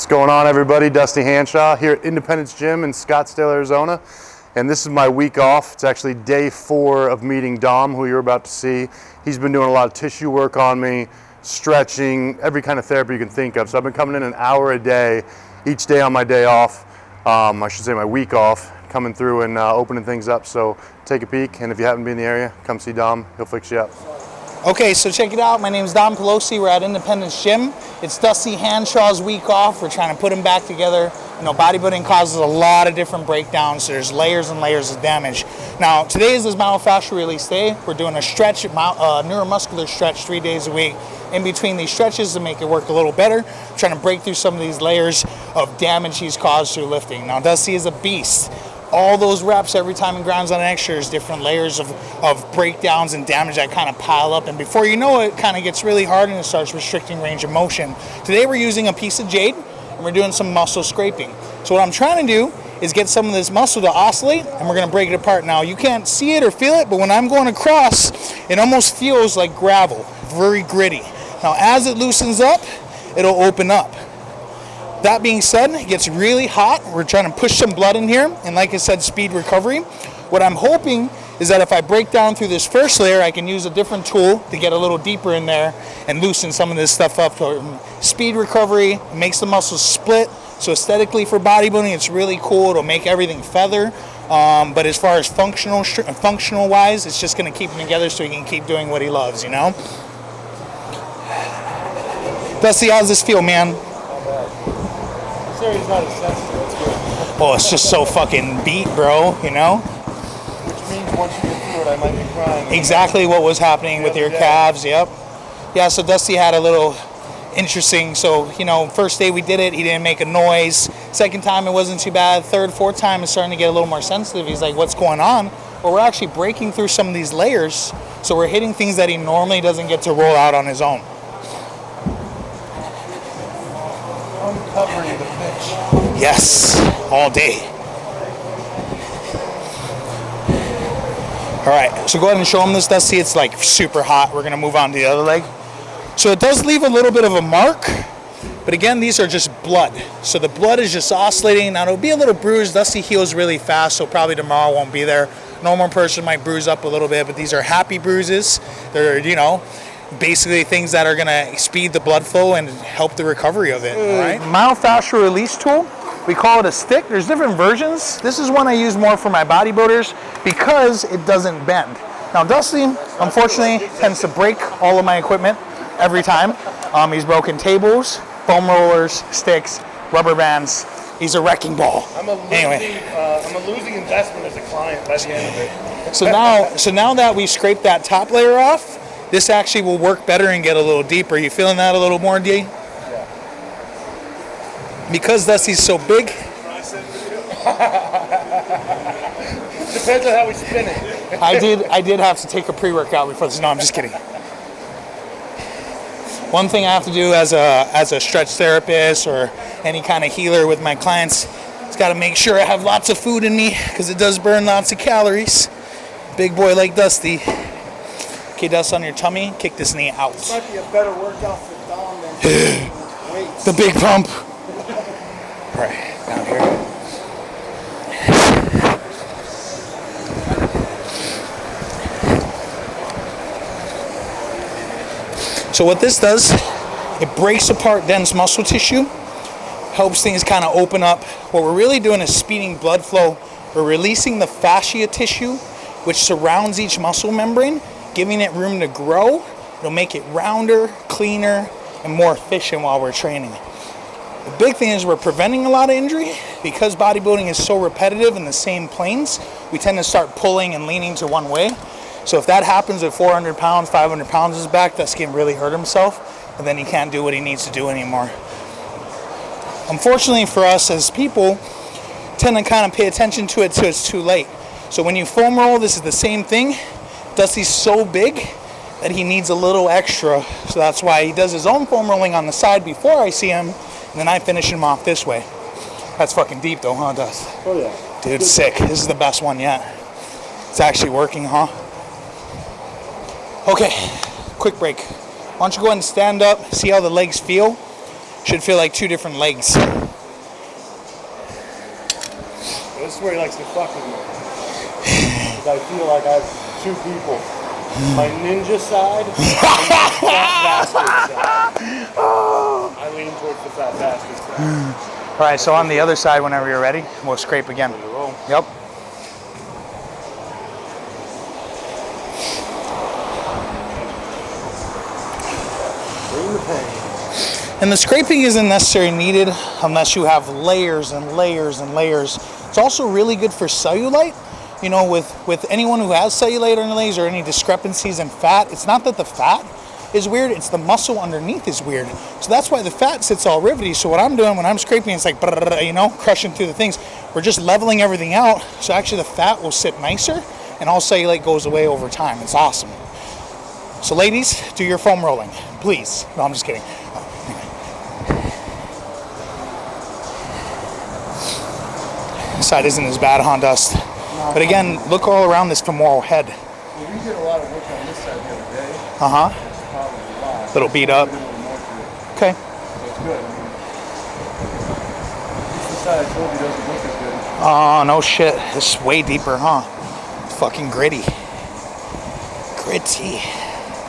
going on, everybody? Dusty Hanshaw here at Independence Gym in Scottsdale, Arizona. And this is my week off. It's actually day 4 of meeting Dom, who you're about to see. He's been doing a lot of tissue work on me, stretching, every kind of therapy you can think of. So I've been coming in an hour a day, each day on my day off. I should say my week off, coming through and opening things up. So take a peek, and if you happen to be in the area, come see Dom. He'll fix you up. Okay, so check it out. My name's Dom Pelosi. We're at Independence Gym. It's Dusty Hanshaw's week off. We're trying to put him back together. You know, bodybuilding causes a lot of different breakdowns. So there's layers and layers of damage. Now, today is his myofascial release day. We're doing a stretch, neuromuscular stretch 3 days a week. In between these stretches to make it work a little better, trying to break through some of these layers of damage he's caused through lifting. Now, Dusty is a beast. All those reps, every time he grinds on an extra, there's different layers of breakdowns and damage that kind of pile up. And before you know it, it kind of gets really hard and it starts restricting range of motion. Today we're using a piece of jade and we're doing some muscle scraping. So what I'm trying to do is get some of this muscle to oscillate, and we're going to break it apart. Now, you can't see it or feel it, but when I'm going across, it almost feels like gravel, very gritty. Now, as it loosens up, it'll open up. That being said, it gets really hot. We're trying to push some blood in here, and like I said, speed recovery. What I'm hoping is that if I break down through this first layer, I can use a different tool to get a little deeper in there and loosen some of this stuff up. Speed recovery makes the muscles split, so aesthetically for bodybuilding, it's really cool. It'll make everything feather, but as far as functional wise, it's just going to keep him together so he can keep doing what he loves, you know? Dusty, how's this feel, man? Not as sensitive. It's good. Oh, it's just so fucking beat, bro, you know? Which means once you get through it, I might be crying. Exactly what was happening with your calves, yep. Yeah, so Dusty had a little interesting, so, you know, first day we did it, he didn't make a noise. Second time, it wasn't too bad. Third, fourth time, it's starting to get a little more sensitive. He's like, what's going on? Well, we're actually breaking through some of these layers, so we're hitting things that he normally doesn't get to roll out on his own. Uncovering the pitch. Yes, all day. All right, so go ahead and show him this, Dusty. It's like super hot. We're gonna move on to the other leg. So it does leave a little bit of a mark, but again, these are just blood. So the blood is just oscillating. Now it'll be a little bruised. Dusty heals really fast, so probably tomorrow won't be there. Normal person might bruise up a little bit, but these are happy bruises. They're, you know, basically things that are going to speed the blood flow and help the recovery of it. All right. Myofascial release tool. We call it a stick. There's different versions. This is one I use more for my bodybuilders because it doesn't bend. Now, Dusty, unfortunately, tends to break all of my equipment every time. He's broken tables, foam rollers, sticks, rubber bands. He's a wrecking ball. I'm a losing investment as a client by the end of it. So now that we scraped that top layer off, this actually will work better and get a little deeper. You feeling that a little more, D? Yeah. Because Dusty's so big. Depends on how we spin it. I did have to take a pre-workout before this. No, I'm just kidding. One thing I have to do as a stretch therapist or any kind of healer with my clients is got to make sure I have lots of food in me because it does burn lots of calories. Big boy like Dusty. Okay, Dust, on your tummy, kick this knee out. This might be a better workout for Dom than weights. The big pump. All right, down here. So what this does, it breaks apart dense muscle tissue, helps things kind of open up. What we're really doing is speeding blood flow. We're releasing the fascia tissue, which surrounds each muscle membrane, giving it room to grow. It'll make it rounder, cleaner, and more efficient while we're training. The big thing is we're preventing a lot of injury. Because bodybuilding is so repetitive in the same planes, we tend to start pulling and leaning to one way. So if that happens at 400 pounds, 500 pounds is back, that's going to really hurt himself, and then he can't do what he needs to do anymore. Unfortunately for us as people, tend to kind of pay attention to it till it's too late. So when you foam roll, this is the same thing. Dusty's so big that he needs a little extra, so that's why he does his own foam rolling on the side before I see him, and then I finish him off this way. That's fucking deep though, huh, Dust? Oh yeah. Dude, sick. This is the best one yet. It's actually working, huh? Okay, quick break. Why don't you go ahead and stand up, see how the legs feel. Should feel like 2 different legs. This is where he likes to fuck with me. Because I feel like I have 2 people. My ninja side and my fat bastard side. I lean towards the fat bastard side. All right, so on the other side, whenever you're ready, we'll scrape again. Yep. Bring the pain. And the scraping isn't necessarily needed unless you have layers and layers and layers. It's also really good for cellulite. You know, with anyone who has cellulite on their legs or any discrepancies in fat, it's not that the fat is weird, it's the muscle underneath is weird. So that's why the fat sits all rivety. So what I'm doing when I'm scraping, it's like, you know, crushing through the things. We're just leveling everything out. So actually the fat will sit nicer and all cellulite goes away over time. It's awesome. So ladies, do your foam rolling, please. No, I'm just kidding. This side isn't as bad, Dust. But again, look all around this femoral head. Well, we did a lot of work on this side the other day. Uh-huh. It's probably a lot. Little beat up. Okay. So it's good. I mean, this side I told you doesn't look as good. Oh, no shit. This is way deeper, huh? It's fucking gritty. Gritty.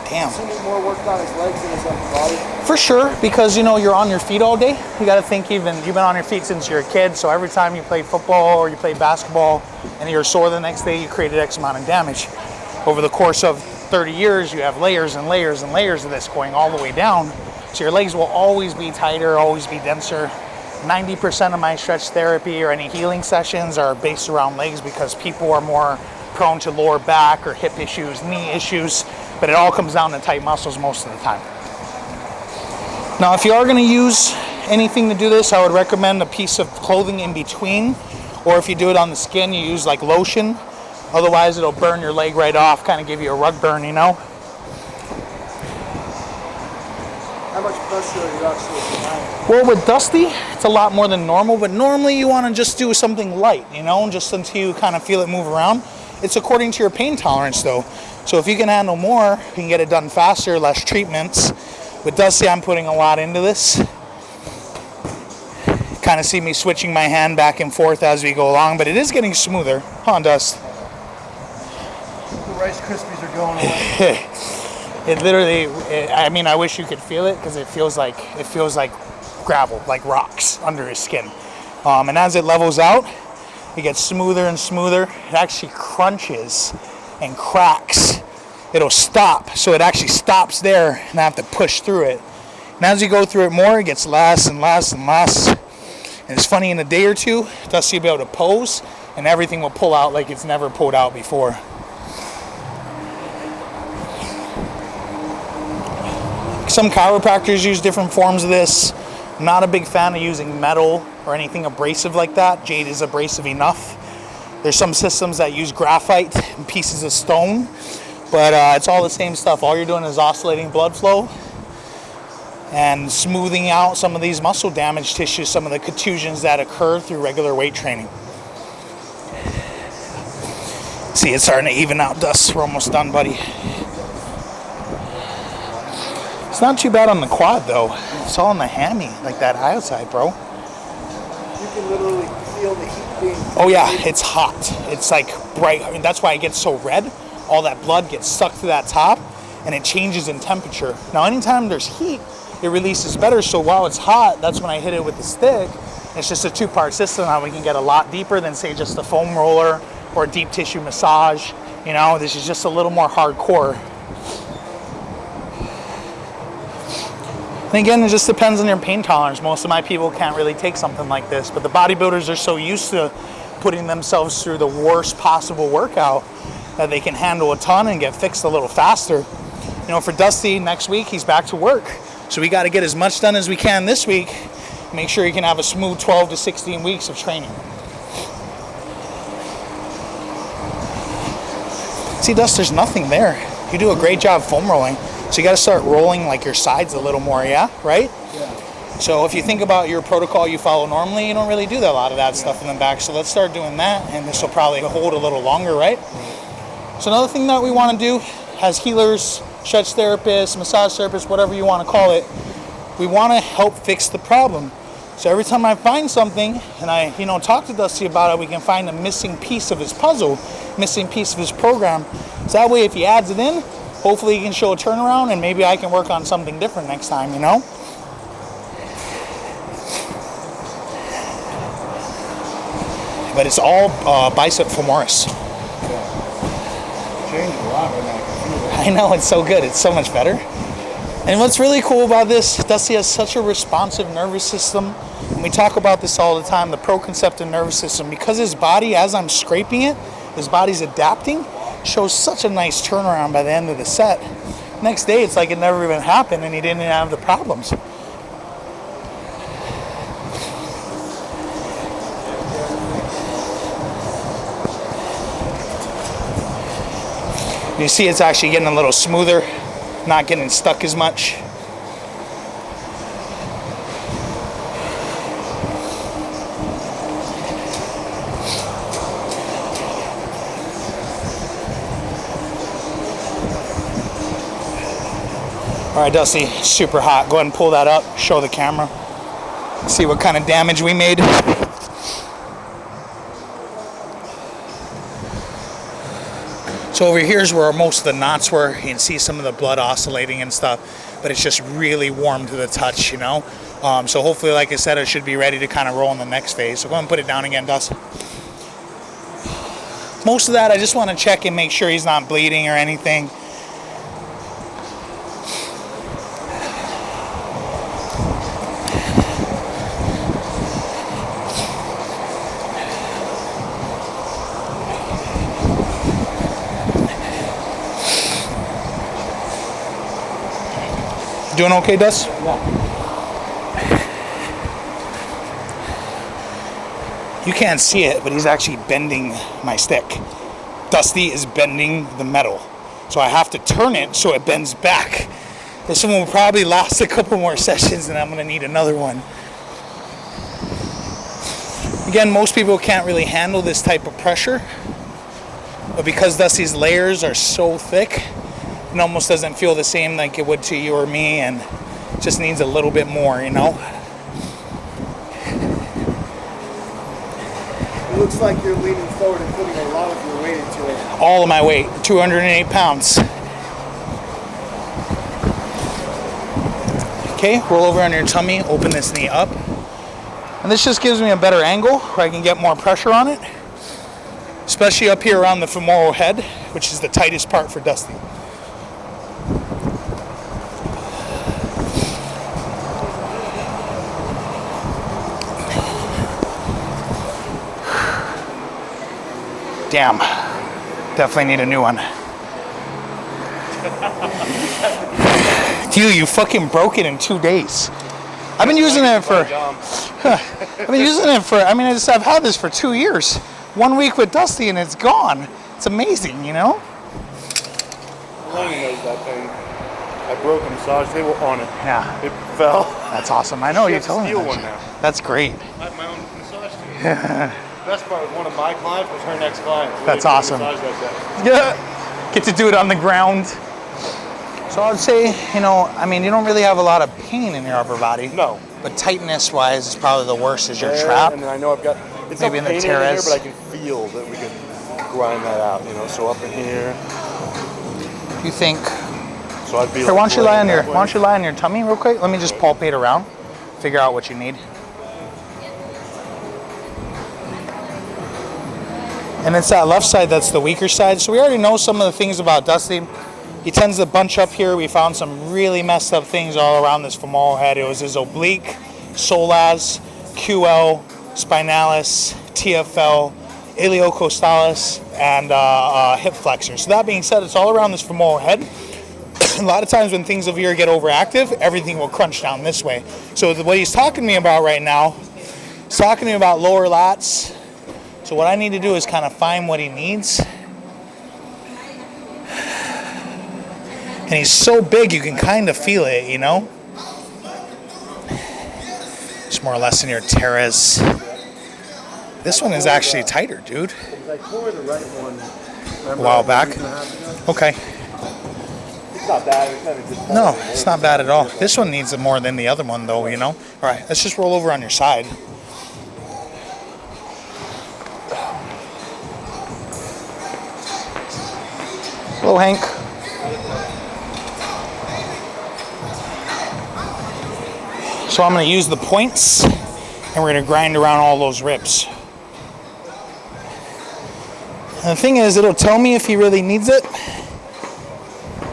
Damn. Doesn't need more work on his legs than his upper body. For sure, because you know you're on your feet all day. You got to think you've been on your feet since you're a kid. So every time you play football or you play basketball and you're sore the next day, you created X amount of damage. Over the course of 30 years, you have layers and layers and layers of this going all the way down. So your legs will always be tighter, always be denser. 90% of my stretch therapy or any healing sessions are based around legs because people are more prone to lower back or hip issues, knee issues, but it all comes down to tight muscles most of the time. Now, if you are going to use anything to do this, I would recommend a piece of clothing in between, or if you do it on the skin, you use like lotion. Otherwise, it'll burn your leg right off, kind of give you a rug burn, you know? How much pressure are you actually applying? Well, with Dusty, it's a lot more than normal, but normally you want to just do something light, you know, just until you kind of feel it move around. It's according to your pain tolerance, though. So if you can handle more, you can get it done faster, less treatments. With Dusty, I'm putting a lot into this. Kind of see me switching my hand back and forth as we go along, but it is getting smoother, huh, Dust? The Rice Krispies are going away. It literally, I mean, I wish you could feel it because it feels like gravel, like rocks under his skin. And as it levels out, it gets smoother and smoother. It actually crunches and cracks. It'll stop, so it actually stops there, and I have to push through it. And as you go through it more, it gets less and less and less. And it's funny, in a day or two, Dusty will be able to pose, and everything will pull out like it's never pulled out before. Some chiropractors use different forms of this. I'm not a big fan of using metal or anything abrasive like that. Jade is abrasive enough. There's some systems that use graphite and pieces of stone, but it's all the same stuff. All you're doing is oscillating blood flow and smoothing out some of these muscle damage tissues, some of the contusions that occur through regular weight training. See, it's starting to even out, Dust. We're almost done, buddy. It's not too bad on the quad, though. It's all on the hammy, like that outside, bro. You can literally feel the heat being... Oh yeah, it's hot. It's like bright. I mean, that's why it gets so red. All that blood gets sucked to that top, and it changes in temperature. Now, anytime there's heat, it releases better. So while it's hot, that's when I hit it with the stick. It's just a two-part system. How we can get a lot deeper than, say, just a foam roller or a deep tissue massage. You know, this is just a little more hardcore. And again, it just depends on your pain tolerance. Most of my people can't really take something like this, but the bodybuilders are so used to putting themselves through the worst possible workout that they can handle a ton and get fixed a little faster. You know, for Dusty, next week, he's back to work. So we got to get as much done as we can this week. Make sure he can have a smooth 12 to 16 weeks of training. See, Dust, there's nothing there. You do a great job foam rolling. So you got to start rolling like your sides a little more, yeah? Right? Yeah. So if you think about your protocol you follow normally, you don't really do a lot of that stuff in the back. So let's start doing that, and this will probably hold a little longer, right? So another thing that we want to do as healers, stretch therapists, massage therapists, whatever you want to call it, We want to help fix the problem. So every time I find something and I, talk to Dusty about it, we can find a missing piece of his puzzle, missing piece of his program. So that way, if he adds it in, hopefully he can show a turnaround, and maybe I can work on something different next time, But it's all bicep femoris. Changed a lot when I can feel it. I know, it's so good. It's so much better. And what's really cool about this, Dusty has such a responsive nervous system. And we talk about this all the time, the proconceptive nervous system. Because his body, as I'm scraping it, his body's adapting, shows such a nice turnaround by the end of the set. Next day, it's like it never even happened and he didn't even have the problems. You see it's actually getting a little smoother, not getting stuck as much. All right, Dusty, super hot. Go ahead and pull that up, show the camera, see what kind of damage we made. So over here is where most of the knots were. You can see some of the blood oscillating and stuff, but it's just really warm to the touch, So hopefully, like I said, it should be ready to kind of roll in the next phase. So go ahead and put it down again, Dust. Most of that, I just want to check and make sure he's not bleeding or anything. Doing okay, Dust? Yeah. You can't see it, but he's actually bending my stick. Dusty is bending the metal. So I have to turn it so it bends back. This one will probably last a couple more sessions and I'm gonna need another one. Again, most people can't really handle this type of pressure, but because Dusty's layers are so thick, it almost doesn't feel the same like it would to you or me, and just needs a little bit more, It looks like you're leaning forward and putting a lot of your weight into it. All of my weight, 208 pounds. Okay, roll over on your tummy, open this knee up. And this just gives me a better angle where I can get more pressure on it, especially up here around the femoral head, which is the tightest part for Dusty. Damn, definitely need a new one. Dude, you fucking broke it in 2 days. I've been using it for, I've had this for 2 years. 1 week with Dusty and it's gone. It's amazing, Lenny knows that thing. I broke a massage table on it. Yeah. It fell. That's awesome. I know you have to told me. steal that one shit. now. That's great. I have my own massage table. The best part was one of my clients was her next client. So That's we did a awesome. massage that day. Yeah. Get to do it on the ground. So I'd say, you don't really have a lot of pain in your upper body. No. But tightness-wise, is probably the worst is your There, trap. And then I know I've got, it's Maybe in not the pain in here, teres. but I can feel that we can grind that out, So up in here. You think? So I'd be Here, why don't you lie on your that way. why don't you lie on your tummy real quick? Let me just palpate around, figure out what you need. And it's that left side that's the weaker side. So we already know some of the things about Dusty. He tends to bunch up here. We found some really messed up things all around this femoral head. It was his oblique, solas, QL, spinalis, TFL, iliocostalis, and hip flexor. So that being said, it's all around this femoral head. A lot of times when things over here get overactive, everything will crunch down this way. So what he's talking to me about right now, he's talking to me about lower lats. So what I need to do is kind of find what he needs. And he's so big, you can kind of feel it, It's more or less in your teres. This one is actually tighter, dude. I tore the right one. A while back. Okay. not bad. It kind of just No, it's not bad at all. This one needs it more than the other one, though, you know? All right, let's just roll over on your side. Hello, Hank. So I'm going to use the points, and we're going to grind around all those ribs. And the thing is, it'll tell me if he really needs it.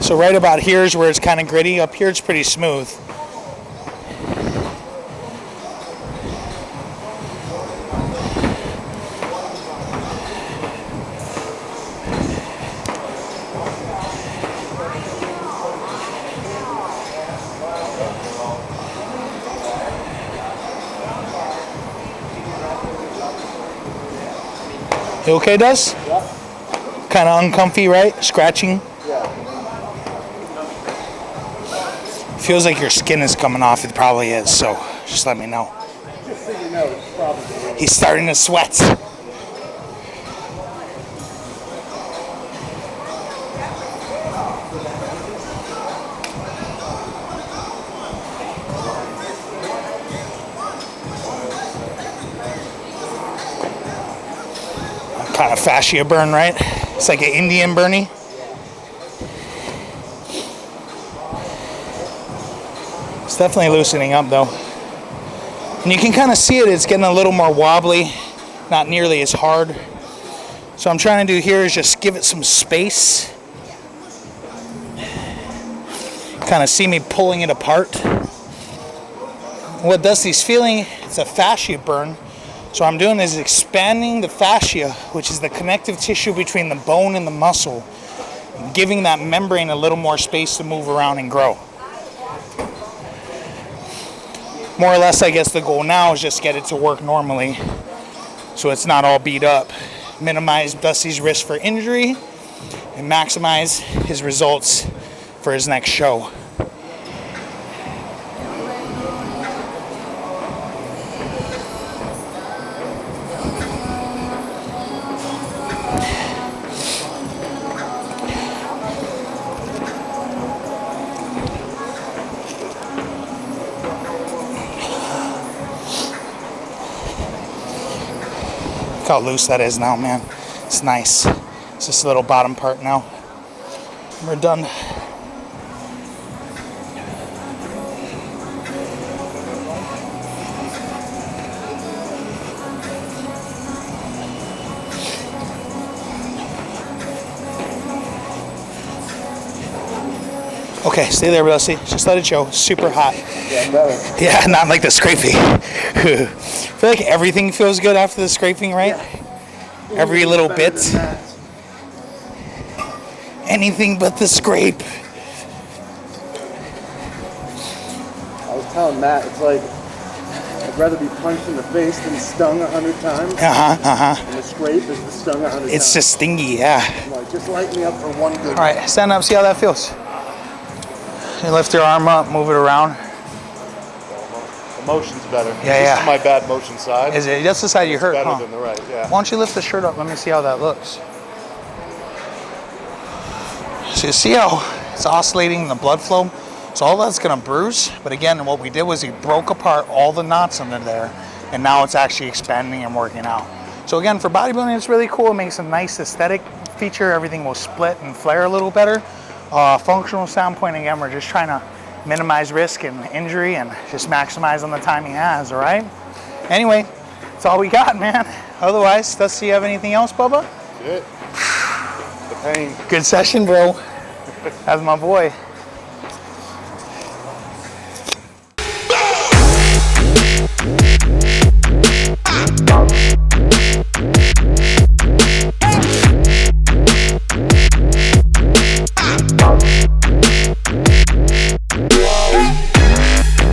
So right about here is where it's kind of gritty. Up here it's pretty smooth. You okay, Duz? Yeah. Kind of uncomfy, right? Scratching. Yeah. Feels like your skin is coming off. It probably is, so just let me know. Just so you know, it's probably. He's starting to sweat. Kind of fascia burn, right? It's like an Indian burnie. It's definitely loosening up though. And you can kind of see it, it's getting a little more wobbly, not nearly as hard. So what I'm trying to do here is just give it some space. Kind of see me pulling it apart. What Dusty's feeling, it's a fascia burn. So what I'm doing is expanding the fascia, which is the connective tissue between the bone and the muscle, and giving that membrane a little more space to move around and grow. More or less, I guess the goal now is just get it to work normally so it's not all beat up. Minimize Dusty's risk for injury and maximize his results for his next show. Look how loose that is now, man. It's nice. It's this little bottom part now. We're done. Okay, stay there, Dusty. Just let it show. Super hot. Yeah, better. Yeah, not like the scraping. I feel like everything feels good after the scraping, right? Yeah. Every little Better bit. than that. Anything but the scrape. I was telling Matt, it's like I'd rather be punched in the face than stung 100 times. And the scrape is the stung 100 times. It's just stingy, yeah. I'm like, just light me up for one good. All right, stand up, see how that feels. You lift your arm up, move it around. The motion's better. Yeah, This yeah. is my bad motion side. Is it? That's the side you hurt, Better huh? than the right, yeah. Why don't you lift the shirt up? Let me see how that looks. So you see how it's oscillating the blood flow? So all that's gonna bruise, but again, what we did was we broke apart all the knots under there, and now it's actually expanding and working out. So again, for bodybuilding, it's really cool. It makes a nice aesthetic feature. Everything will split and flare a little better. Functional standpoint, again, we're just trying to minimize risk and injury and just maximize on the time he has, all right? Anyway, that's all we got, man. Otherwise, does you have anything else, Bubba? That's it. The pain. Good session, bro. That's my boy.